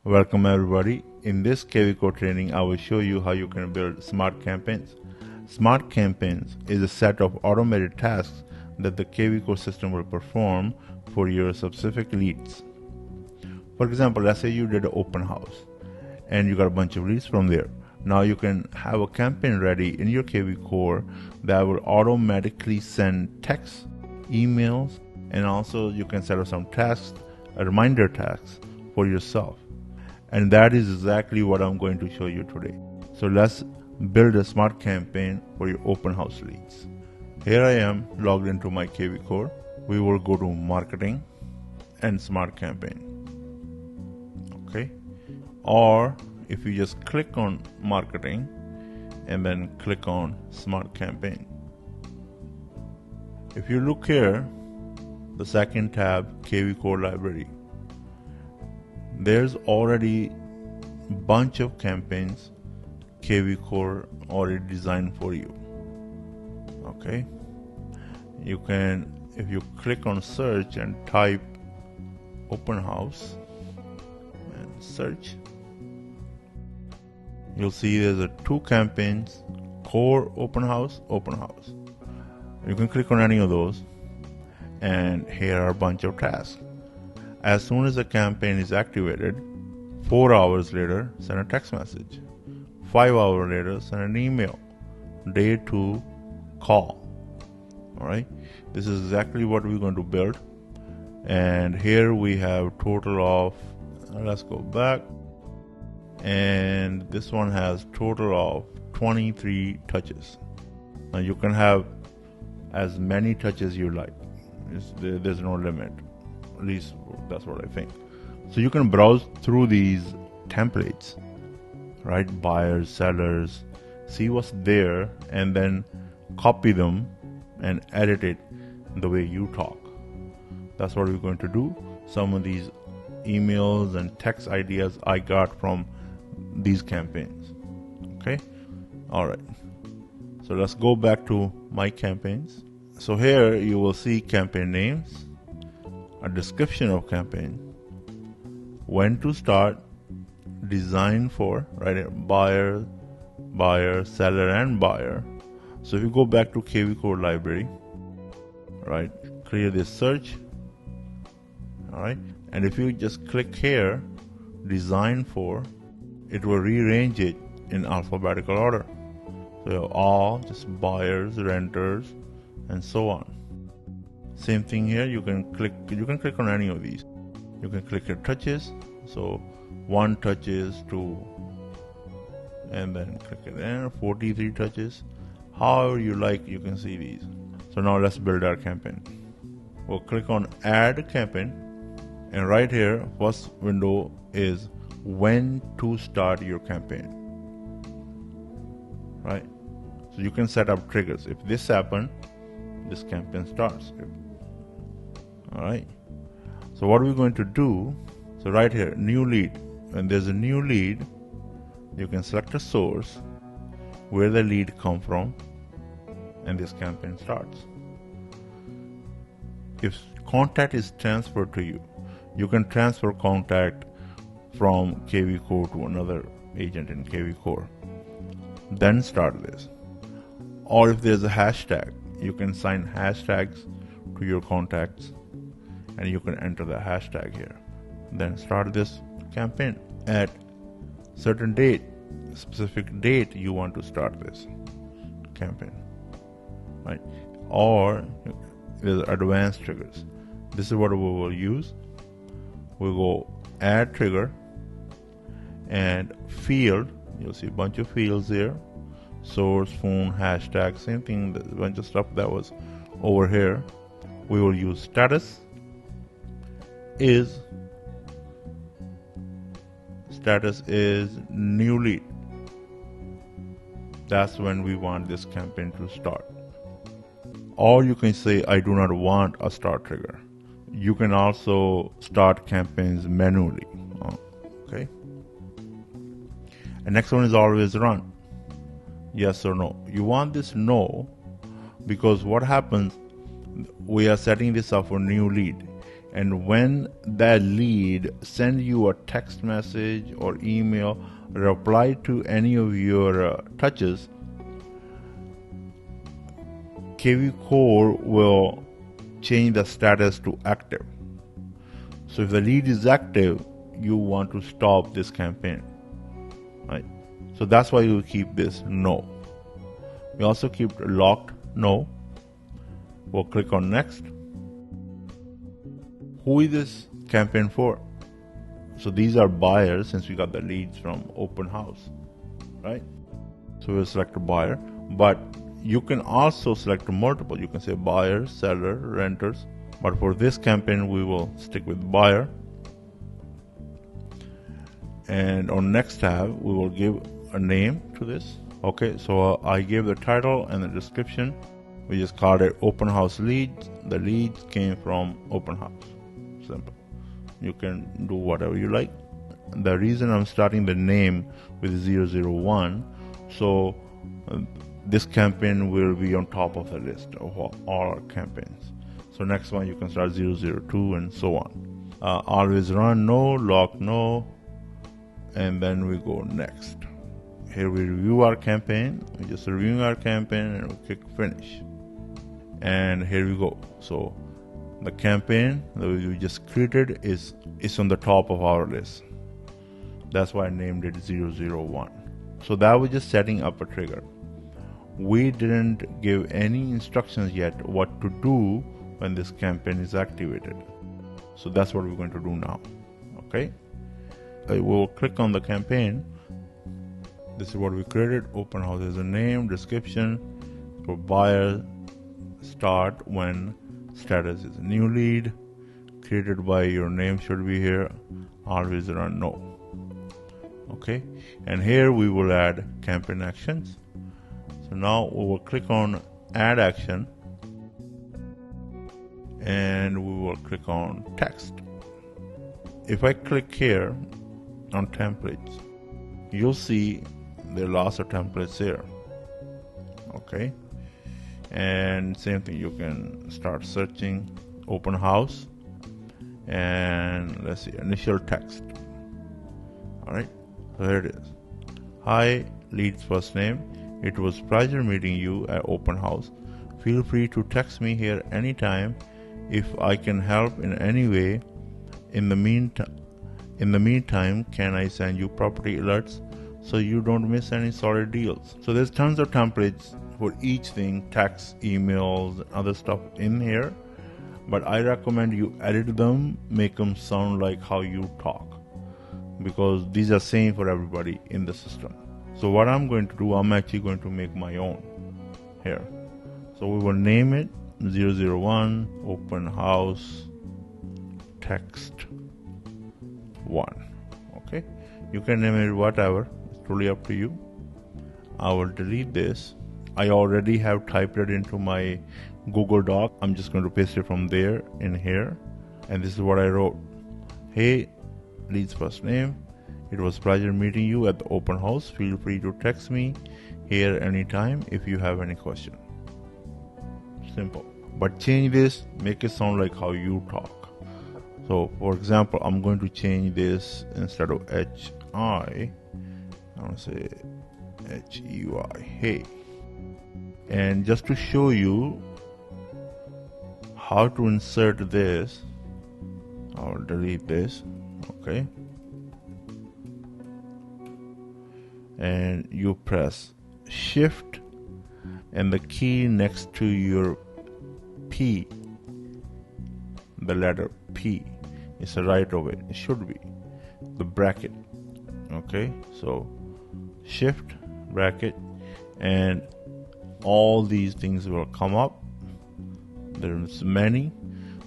Welcome everybody. In this kvCore training, I will show you how you can build smart campaigns. Smart campaigns is a set of automated tasks that the kvCore system will perform for your specific leads. For example, let's say you did an open house and you got a bunch of leads from there. Now you can have a campaign ready in your kvCore that will automatically send texts, emails, and also you can set up some tasks, reminder tasks for yourself. And that is exactly what I'm going to show you today. So let's build a smart campaign for your open house leads. Here I am logged into my kvCore. We will go to marketing and smart campaign. Okay. Or if you just click on marketing and then click on smart campaign. If you look here, the second tab, kvCore library, there's already a bunch of campaigns kvCore already designed for you. Okay, you can, if you click on search and type open house and search, you'll see there's two campaigns, core open house. You can click on any of those, and here are a bunch of tasks. As soon as the campaign is activated, 4 hours later, send a text message. 5 hours later, send an email. Day 2, call. Alright, this is exactly what we're going to build. And here we have total of, let's go back. And this one has total of 23 touches. Now you can have as many touches you like. There's no limit. At least that's what I think. So you can browse through these templates, right? Buyers, sellers, see what's there, and then copy them and edit it the way you talk. That's what we're going to do. Some of these emails and text ideas I got from these campaigns. Okay. All right. So let's go back to my campaigns. So here you will see campaign names, a description of campaign, when to start, design for, right, buyer, seller, and buyer. So if you go back to kvCore library, right, clear this search, all right, and if you just click here, design for, it will rearrange it in alphabetical order. So you have all just buyers, renters, and so on. Same thing here, you can click on any of these. You can click your touches, so 1 touches, 2, and then click it there, 43 touches. However you like, you can see these. So now let's build our campaign. We'll click on add campaign, and right here, first window is when to start your campaign. Right? So you can set up triggers. If this happens, this campaign starts. Alright, so what we're going to do, so right here, new lead. When there's a new lead, you can select a source where the lead come from, and this campaign starts. If contact is transferred to you, you can transfer contact from kvCore to another agent in kvCore. Then start this. Or if there's a hashtag, you can assign hashtags to your contacts, and you can enter the hashtag here. Then start this campaign at certain date, specific date you want to start this campaign, right? Or there's advanced triggers. This is what we will use. We'll go add trigger and field. You'll see a bunch of fields there. Source, phone, hashtag, same thing, a bunch of stuff that was over here. We will use status is new lead. That's when we want this campaign to start. Or you can say I do not want a start trigger. You can also start campaigns manually. Okay. And next one is always run. Yes or no. You want this no, because what happens, we are setting this up for new lead. And when that lead send you a text message or email, reply to any of your touches, kvCore will change the status to active. So if the lead is active, you want to stop this campaign, right? So that's why you keep this no. We also keep locked no. We'll click on next. Who is this campaign for? So these are buyers, since we got the leads from open house, right? So we'll select a buyer, but you can also select multiple. You can say buyer, seller, renters, but for this campaign we will stick with buyer. And on next tab we will give a name to this. Okay, so I gave the title and the description. We just called it open house leads. The leads came from open house. Simple. You can do whatever you like. The reason I'm starting the name with 001, so this campaign will be on top of the list of all our campaigns. So next one you can start 002 and so on. Always run no, lock no, and then we go next. Here we review our campaign. We're just reviewing our campaign and we click finish. And here we go. So the campaign that we just created is on the top of our list. That's why I named it 001. So that was just setting up a trigger. We didn't give any instructions yet what to do when this campaign is activated. So that's what we're going to do now. Okay. I will click on the campaign. This is what we created. Open house is a name, description for buyer, start when status is a new lead, created by your name should be here, always run no. Okay, and here we will add campaign actions. So now we will click on add action and we will click on text. If I click here on templates, you'll see there are lots of templates here. Okay, and same thing, you can start searching open house and let's see, initial text. All right, so here it is. Hi, lead's first name. It was pleasure meeting you at open house. Feel free to text me here anytime if I can help in any way. In the meantime, can I send you property alerts so you don't miss any solid deals? So there's tons of templates for each thing, text, emails, other stuff in here, but I recommend you edit them, make them sound like how you talk, because these are same for everybody in the system. So what I'm going to do, I'm actually going to make my own here. So we will name it 001 open house text 1. Okay, you can name it whatever, it's totally up to you. I will delete this. I already have typed it into my Google Doc. I'm just going to paste it from there in here, and this is what I wrote. Hey, lead's first name. It was pleasure meeting you at the open house. Feel free to text me here anytime if you have any question. Simple. But change this, make it sound like how you talk. So for example, I'm going to change this, instead of H-I, I'm going to say H-E-Y, hey. And just to show you how to insert this, I'll delete this. Okay, and you press shift and the key next to your P, the letter P, is a right of it. It should be the bracket. Okay, so shift, bracket, and all these things will come up. There's many.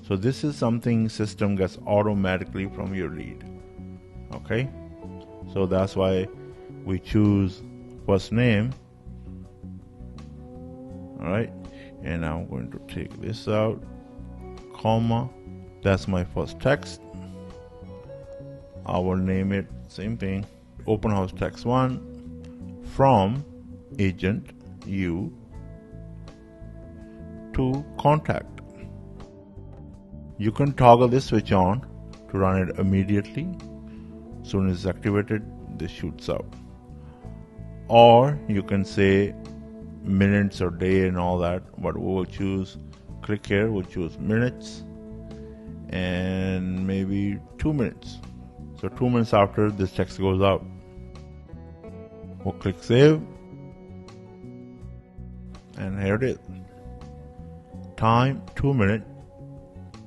So this is something system gets automatically from your lead. Okay, so that's why we choose first name. All right, and I'm going to take this out, comma, that's my first text. I will name it same thing, open house text 1 from agent you to contact. You can toggle this switch on to run it immediately. Soon as it's activated, this shoots out. Or you can say minutes or day and all that, but we will choose, click here, we'll choose minutes and maybe 2 minutes. So 2 minutes after this text goes out. We'll click save, and here it is. Time 2 minutes,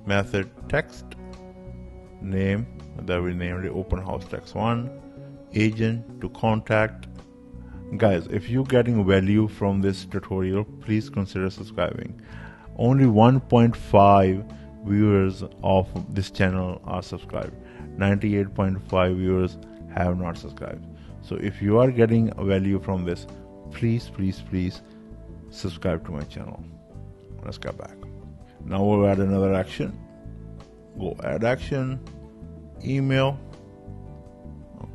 method text, name that we named it open house text 1, agent to contact. Guys, if you're getting value from this tutorial, please consider subscribing. Only 1.5 viewers of this channel are subscribed. 98.5 viewers have not subscribed. So if you are getting value from this, please subscribe to my channel. Let's get back. Now we'll add another action. Go add action, email.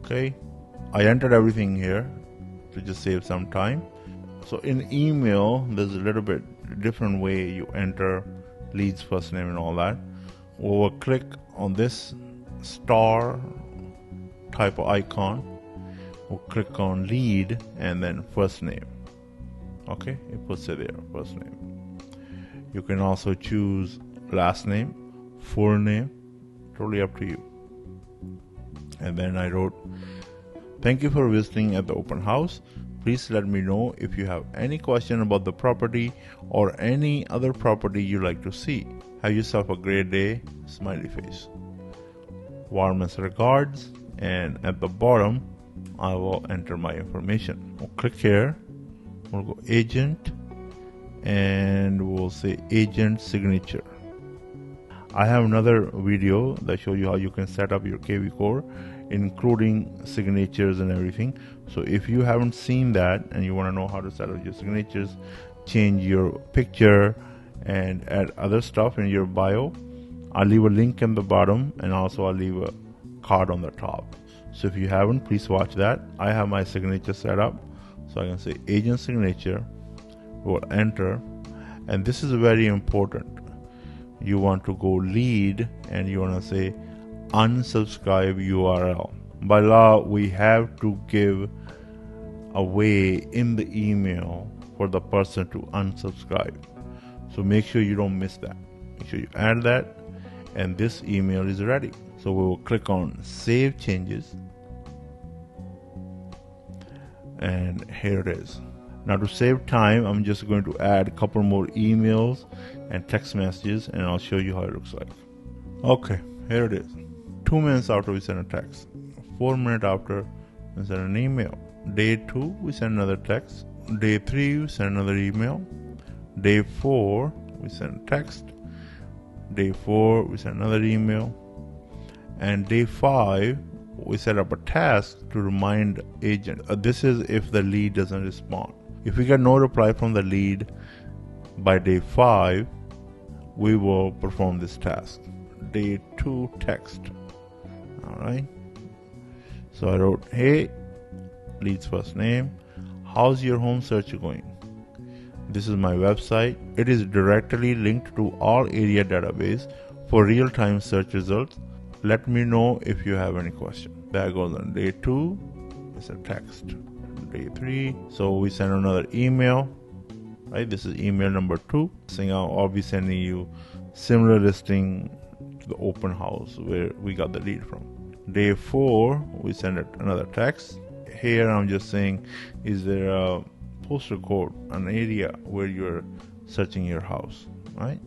Okay, I entered everything here to just save some time. So in email, there's a little bit different way you enter lead's first name and all that. We'll click on this star type of icon. We'll click on lead and then first name. Okay, it puts it there, first name. You can also choose last name, full name, totally up to you. And then I wrote, thank you for visiting at the open house. Please let me know if you have any question about the property or any other property you'd like to see. Have yourself a great day, smiley face. Warmest regards, and at the bottom I will enter my information. We'll click here, we'll go agent, and we'll say agent signature. I have another video that shows you how you can set up your kvCore, including signatures and everything. So if you haven't seen that and you want to know how to set up your signatures, change your picture and add other stuff in your bio, I'll leave a link in the bottom, and also I'll leave a card on the top. So if you haven't, please watch that. I have my signature set up, so I can say agent signature, we'll enter, and this is very important. You want to go lead and you want to say unsubscribe URL. By law, we have to give a way in the email for the person to unsubscribe. So make sure you don't miss that. Make sure you add that, and this email is ready. So we will click on save changes, and here it is. Now to save time, I'm just going to add a couple more emails and text messages, and I'll show you how it looks like. Okay, here it is. 2 minutes after we send a text, 4 minutes after we send an email. Day 2, we send another text. Day 3, we send another email. Day 4, we send a text. Day 4, we send another email. And day 5, we set up a task to remind agent. This is if the lead doesn't respond. If we get no reply from the lead by day 5, we will perform this task. Day 2 text. Alright. So I wrote, hey, lead's first name, how's your home search going? This is my website. It is directly linked to all area database for real-time search results. Let me know if you have any question. That goes on day 2. It's a text. Day 3. So we send another email. Right. This is email number 2. Saying I'll be sending you similar listing to the open house where we got the lead from. Day 4, we send it another text. Here I'm just saying, is there a postal code, an area where you're searching your house, right?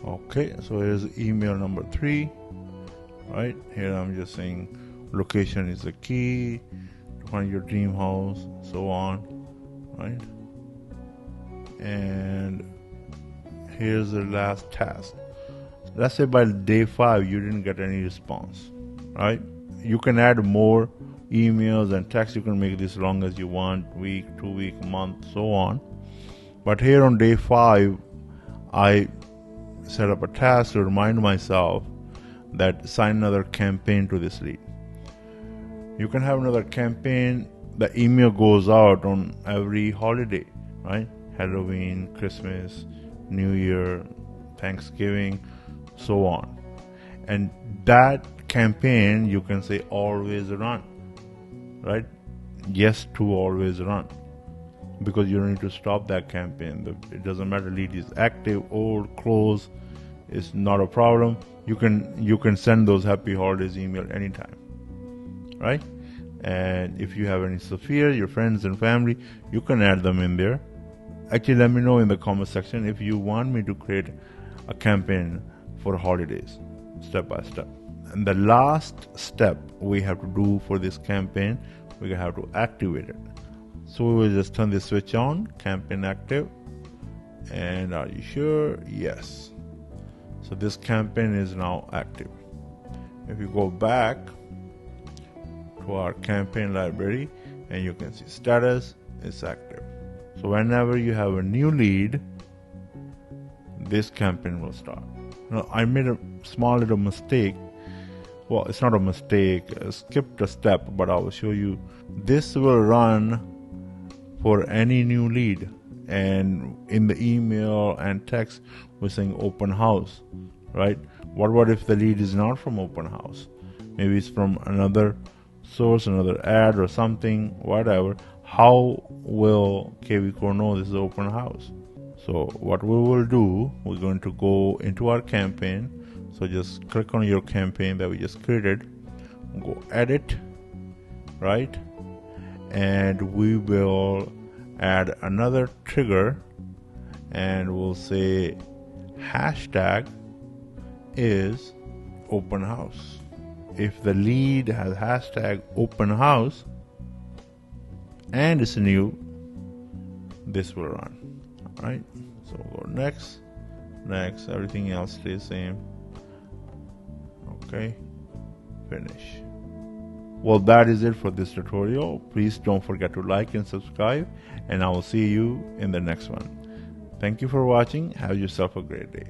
Okay, so here's email number 3. Right here I'm just saying location is the key to find your dream house, so on, right? And here's the last task. Let's say by day 5 you didn't get any response, right? You can add more emails and text. You can make this long as you want, week, 2 week, month, so on. But here on day 5, I set up a task to remind myself that sign another campaign to this lead. You can have another campaign. The email goes out on every holiday, right? Halloween, Christmas, New Year, Thanksgiving. so on. And that campaign, you can say always run, right? Yes to always run, because you don't need to stop that campaign. It doesn't matter, lead is active, old, close, it's not a problem. You can send those happy holidays email anytime, right? And if you have any Sophia, your friends and family, you can add them in there. Actually, let me know in the comment section if you want me to create a campaign for holidays, step by step. And the last step we have to do for this campaign, we have to activate it. So we will just turn this switch on, campaign active. And are you sure? Yes. So this campaign is now active. If you go back to our campaign library, and you can see status is active. So whenever you have a new lead, this campaign will start. Now, I made a small little mistake. Well, it's not a mistake, I skipped a step, but I will show you. This will run for any new lead, and in the email and text we're saying open house, right? What if the lead is not from open house? Maybe it's from another source, another ad or something, whatever. How will kvCore know this is open house? So what we will do, we're going to go into our campaign. So just click on your campaign that we just created, go edit, right? And we will add another trigger, and we'll say hashtag is open house. If the lead has hashtag open house and it's new, this will run. All right, so we'll go next, everything else stays same. Okay, finish. Well, that is it for this tutorial. Please don't forget to like and subscribe, and I will see you in the next one. Thank you for watching. Have yourself a great day.